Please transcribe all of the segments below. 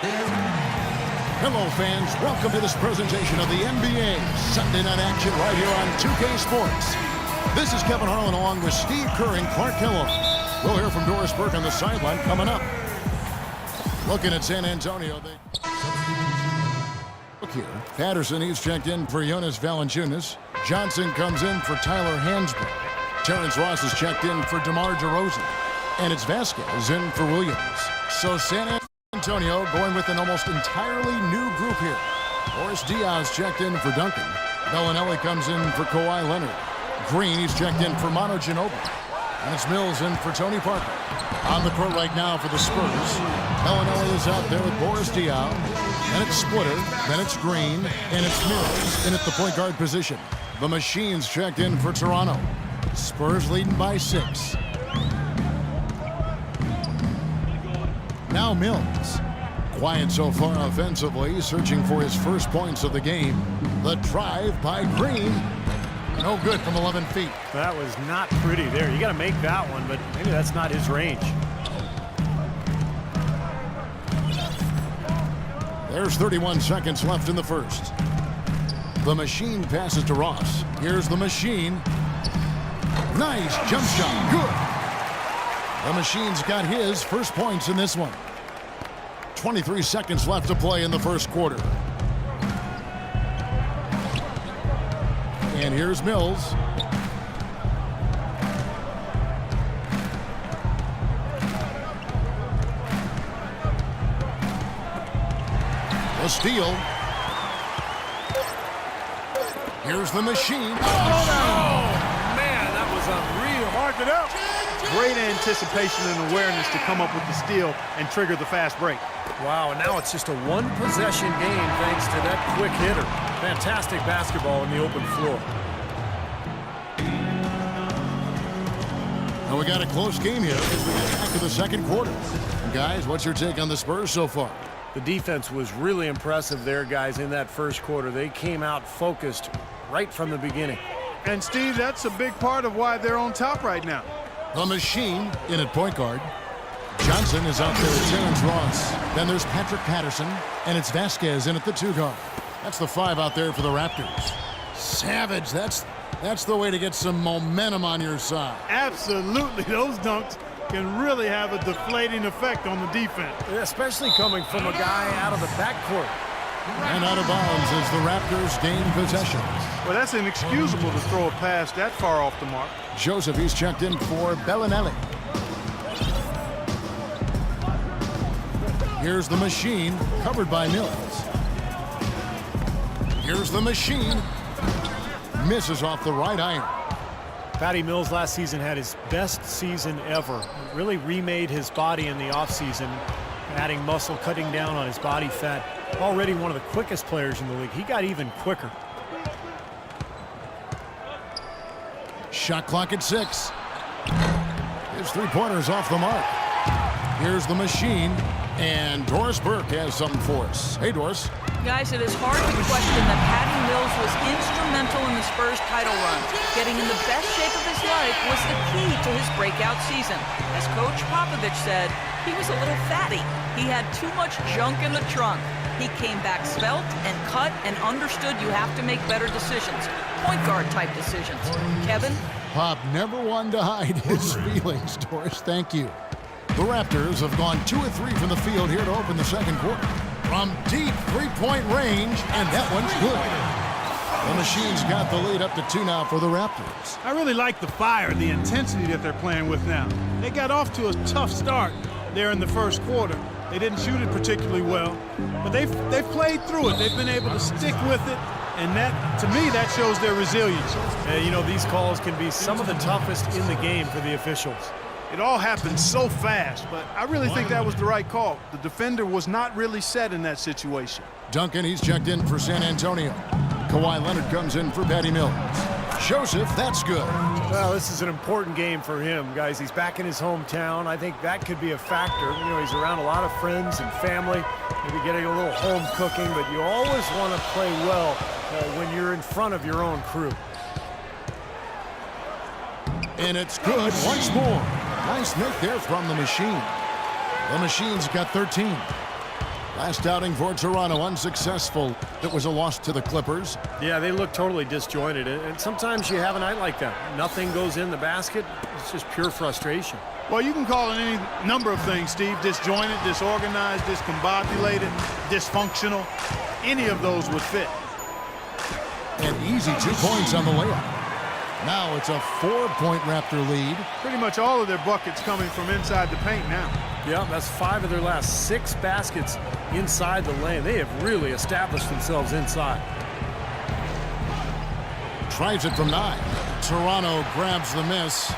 Hello, fans. Welcome to this presentation of the NBA Sunday Night Action right here on 2K Sports. This is Kevin Harlan along with Steve Kerr and Clark Kellogg. We'll hear from Doris Burke on the sideline coming up. Looking at San Antonio. Look here. Patterson, he's checked in for Jonas Valanciunas. Johnson comes in for Tyler Hansbrough. Terrence Ross is checked in for DeMar DeRozan. And it's Vasquez in for Williams. So San Antonio going with an almost entirely new group here. Boris Diaz checked in for Duncan. Bellinelli comes in for Kawhi Leonard. Green, he's checked in for Manu Ginobili. And it's Mills in for Tony Parker. On the court right now for the Spurs. Bellinelli is out there with Boris Diaw. Then it's Splitter. Then it's Green. And it's Mills in at the point guard position. The Machine's checked in for Toronto. Spurs leading by 6. Now Mills. Quiet so far offensively, searching for his first points of the game. The drive by Green. No good from 11 feet. That was not pretty there. You got to make that one, but maybe that's not his range. There's 31 seconds left in the first. The Machine passes to Ross. Here's the Machine. Nice jump shot. Good. The Machine's got his first points in this one. 23 seconds left to play in the first quarter. And here's Mills. The steal. Here's the Machine. Oh, man, that was unreal. Mark it up. Great anticipation and awareness to come up with the steal and trigger the fast break. Wow, and now it's just a one-possession game thanks to that quick hitter. Fantastic basketball in the open floor. And we got a close game here as we get back to the second quarter. Guys, what's your take on the Spurs so far? The defense was really impressive there, guys, in that first quarter. They came out focused right from the beginning. And, Steve, that's a big part of why they're on top right now. The Machine in at point guard. Johnson is out there with Terrence Ross. Then there's Patrick Patterson, and it's Vasquez in at the 2 guard. That's the 5 out there for the Raptors. Savage, that's the way to get some momentum on your side. Absolutely. Those dunks can really have a deflating effect on the defense. Especially coming from a guy out of the backcourt. And out of bounds as the Raptors gain possession. Well, that's inexcusable to throw a pass that far off the mark. Joseph, he's checked in for Bellinelli. Here's the Machine, covered by Mills. Here's the Machine. Misses off the right iron. Patty Mills last season had his best season ever. Really remade his body in the offseason, adding muscle, cutting down on his body fat. Already one of the quickest players in the league. He got even quicker. Shot clock at 6. His 3-pointers off the mark. Here's the Machine. And Doris Burke has something for us. Hey, Doris. Guys, it is hard to question that Patty Mills was instrumental in the Spurs title run. Getting in the best shape of his life was the key to his breakout season. As Coach Popovich said, he was a little fatty. He had too much junk in the trunk. He came back svelte and cut and understood you have to make better decisions. Point guard type decisions. Kevin? Pop never wanted to hide his feelings, Doris. Thank you. The Raptors have gone 2 of 3 from the field here to open the second quarter. From deep 3-point range, and that one's good. The Machine's got the lead up to 2 now for the Raptors. I really like the fire, the intensity that they're playing with now. They got off to a tough start there in the first quarter. They didn't shoot it particularly well, but they've played through it. They've been able to stick with it, and that, to me, that shows their resilience. You know, these calls can be some of the toughest in the game for the officials. It all happened so fast, but I really think that was the right call. The defender was not really set in that situation. Duncan, he's checked in for San Antonio. Kawhi Leonard comes in for Patty Mills. Joseph, that's good. Well, this is an important game for him, guys. He's back in his hometown. I think that could be a factor. You know, he's around a lot of friends and family, maybe getting a little home cooking, but you always want to play well when you're in front of your own crew. And it's good once more. Nice make there from the Machine. The Machine's got 13. Last outing for Toronto, unsuccessful. It was a loss to the Clippers. Yeah, they look totally disjointed, and sometimes you have a night like that. Nothing goes in the basket. It's just pure frustration. Well, you can call it any number of things, Steve. Disjointed, disorganized, discombobulated, dysfunctional. Any of those would fit. An easy 2 points on the layup. Now it's a 4-point Raptor lead. Pretty much all of their buckets coming from inside the paint now. Yeah, that's 5 of their last 6 baskets inside the lane. They have really established themselves inside. Tries it from 9. Toronto grabs the miss.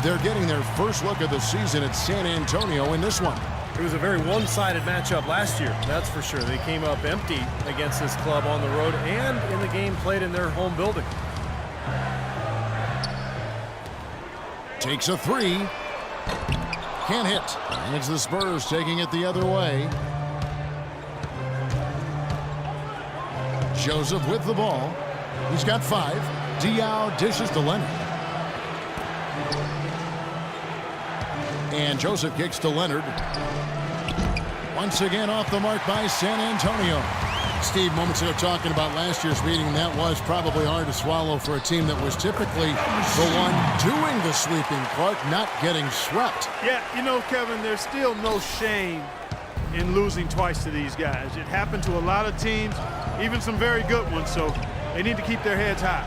They're getting their first look of the season at San Antonio in this one. It was a very one-sided matchup last year, that's for sure. They came up empty against this club on the road and in the game played in their home building. Takes a 3. Can't hit. And it's the Spurs taking it the other way. Joseph with the ball. He's got 5. Diaw dishes to Leonard. And Joseph kicks to Leonard. Once again off the mark by San Antonio. Steve, moments ago talking about last year's meeting, that was probably hard to swallow for a team that was typically the one doing the sweeping. Clark not getting swept. Yeah, you know, Kevin, there's still no shame in losing twice to these guys. It happened to a lot of teams, even some very good ones, so they need to keep their heads high.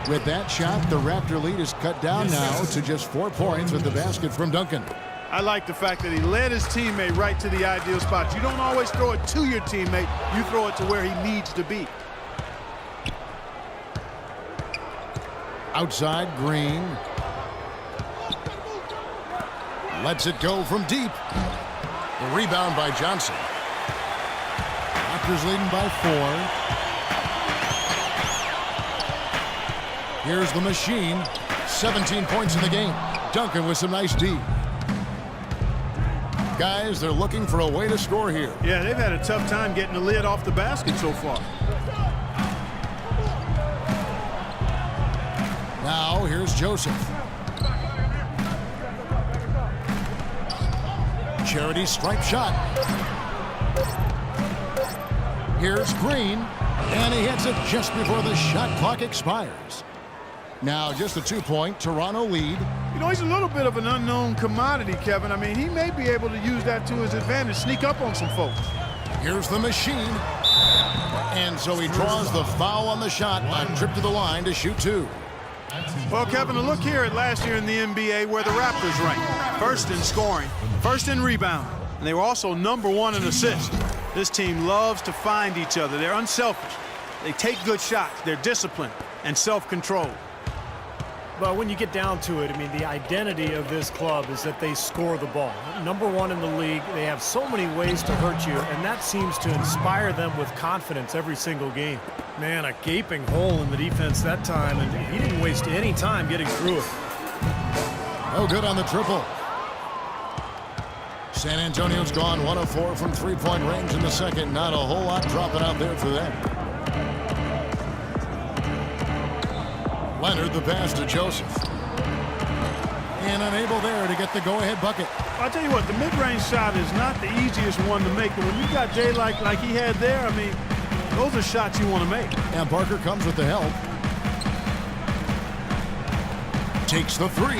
With that shot, the Raptor lead is cut down now to just 4 points with the basket from Duncan. I like the fact that he led his teammate right to the ideal spot. You don't always throw it to your teammate. You throw it to where he needs to be. Outside, Green. Lets it go from deep. The rebound by Johnson. Raptors leading by 4. Here's the machine. 17 points in the game. Duncan with some nice D. Guys, they're looking for a way to score here. Yeah, they've had a tough time getting the lid off the basket so far. Now, here's Joseph. Charity stripe shot. Here's Green, and he hits it just before the shot clock expires. Now, just a 2-point Toronto lead. You know, he's a little bit of an unknown commodity, Kevin. I mean, he may be able to use that to his advantage, sneak up on some folks. Here's the machine. And so he draws the foul on the shot, a trip to the line to shoot 2. Well, Kevin, a look here at last year in the NBA where the Raptors ranked. First in scoring, first in rebound, and they were also #1 in assists. This team loves to find each other. They're unselfish. They take good shots. They're disciplined and self-controlled. But when you get down to it, I mean, the identity of this club is that they score the ball. #1 in the league. They have so many ways to hurt you, and that seems to inspire them with confidence every single game. Man, a gaping hole in the defense that time, and he didn't waste any time getting through it. No good on the triple. San Antonio's gone 1 of 4 from 3-point range in the second. Not a whole lot dropping out there for them. Leonard the pass to Joseph. And unable there to get the go-ahead bucket. I'll tell you what, the mid-range shot is not the easiest one to make, but when you got daylight like he had there, I mean, those are shots you want to make. And Parker comes with the help. Takes the 3.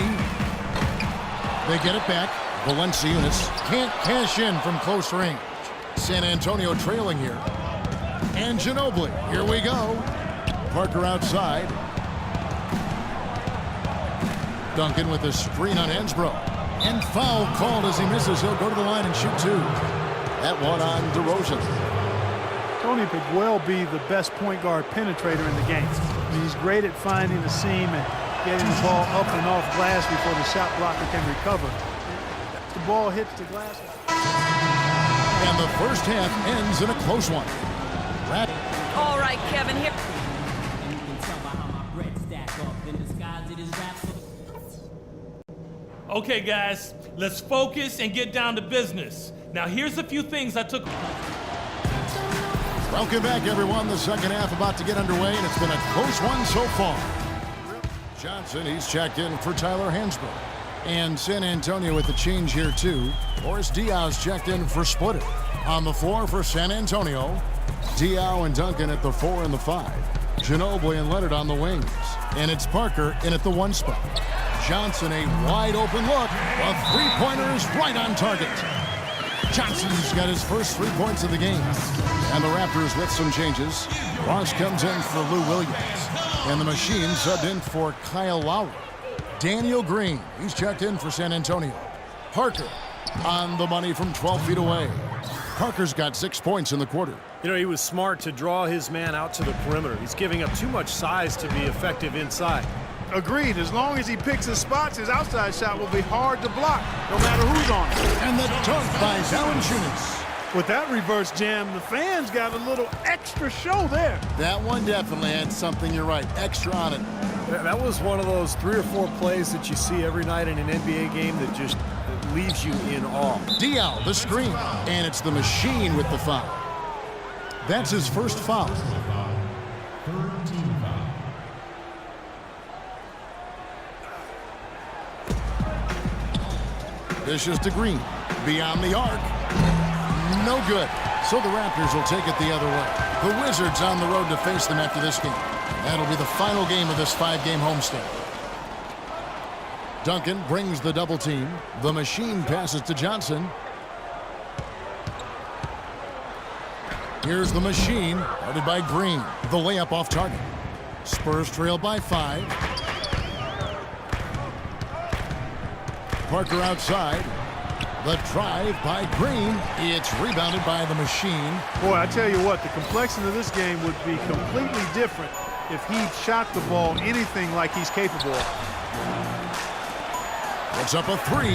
They get it back. Valanciunas can't cash in from close range. San Antonio trailing here. And Ginobili, here we go. Parker outside. Duncan with a screen on Hansbrough. And foul called as he misses. He'll go to the line and shoot 2. That one on DeRozan. Tony could well be the best point guard penetrator in the game. I mean, he's great at finding the seam and getting the ball up and off glass before the shot blocker can recover. The ball hits the glass. And the first half ends in a close one. All right, Kevin, here. Okay, guys, let's focus and get down to business. Now, here's a few things I took. Welcome back, everyone. The second half about to get underway, and it's been a close one so far. Johnson, he's checked in for Tyler Hansbrough. And San Antonio with the change here, too. Boris Diaw's checked in for Splitter. On the floor for San Antonio, Diaw and Duncan at the 4 and the 5. Ginobili and Leonard on the wings. And it's Parker in at the 1 spot. Johnson, a wide open look. A three-pointer is right on target. Johnson's got his first 3 points of the game. And the Raptors with some changes. Ross comes in for Lou Williams. And the Machine subbed in for Kyle Lowry. Daniel Green, he's checked in for San Antonio. Parker on the money from 12 feet away. Parker's got 6 points in the quarter. You know, he was smart to draw his man out to the perimeter. He's giving up too much size to be effective inside. Agreed. As long as he picks his spots, his outside shot will be hard to block, no matter who's on it. And the dunk by Valanciunas. With that reverse jam, the fans got a little extra show there. That one definitely had something, you're right, extra on it. That was one of those 3 or 4 plays that you see every night in an NBA game that just leaves you in awe. Diaw, the screen, and it's the Machine with the foul. That's his first foul. Dishes to Green, beyond the arc. No good. So the Raptors will take it the other way. The Wizards on the road to face them after this game. That'll be the final game of this 5-game homestand. Duncan brings the double team. The Machine passes to Johnson. Here's the Machine, guarded by Green. The layup off target. Spurs trail by 5. Parker outside. The drive by Green. It's rebounded by the Machine. Boy, I tell you what, the complexion of this game would be completely different if he shot the ball anything like he's capable of. It's up a 3.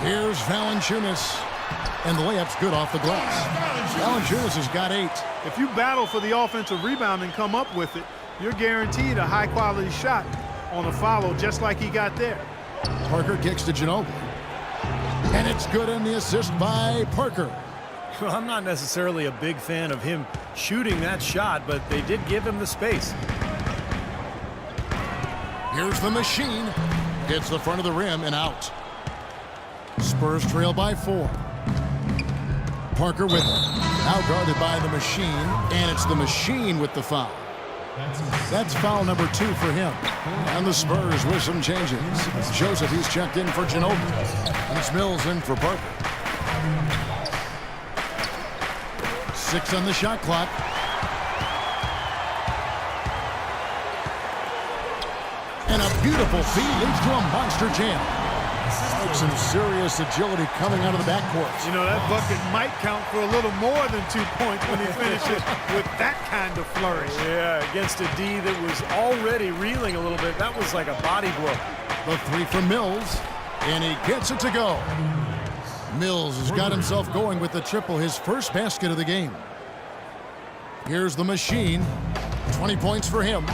Here's Valanciunas. And the layup's good off the glass. Valanciunas has got 8. If you battle for the offensive rebound and come up with it, you're guaranteed a high-quality shot on a follow just like he got there. Parker kicks to Ginobili. And it's good in the assist by Parker. Well, I'm not necessarily a big fan of him shooting that shot, but they did give him the space. Here's the Machine. Hits the front of the rim and out. Spurs trail by 4. Parker with it. Now guarded by the Machine. And it's the Machine with the foul. That's foul number 2 for him. And the Spurs with some changes. Joseph, he's checked in for Ginobili. And it's Mills in for Parker. 6 on the shot clock. And a beautiful feed leads to a monster jam. Some serious agility coming out of the backcourt. You know, that bucket might count for a little more than 2 points when he finishes with that kind of flourish. Yeah, against a D that was already reeling a little bit. That was like a body blow. The 3 from Mills, and he gets it to go. Mills has got himself going with the triple, his first basket of the game. Here's the Machine. 20 points for him.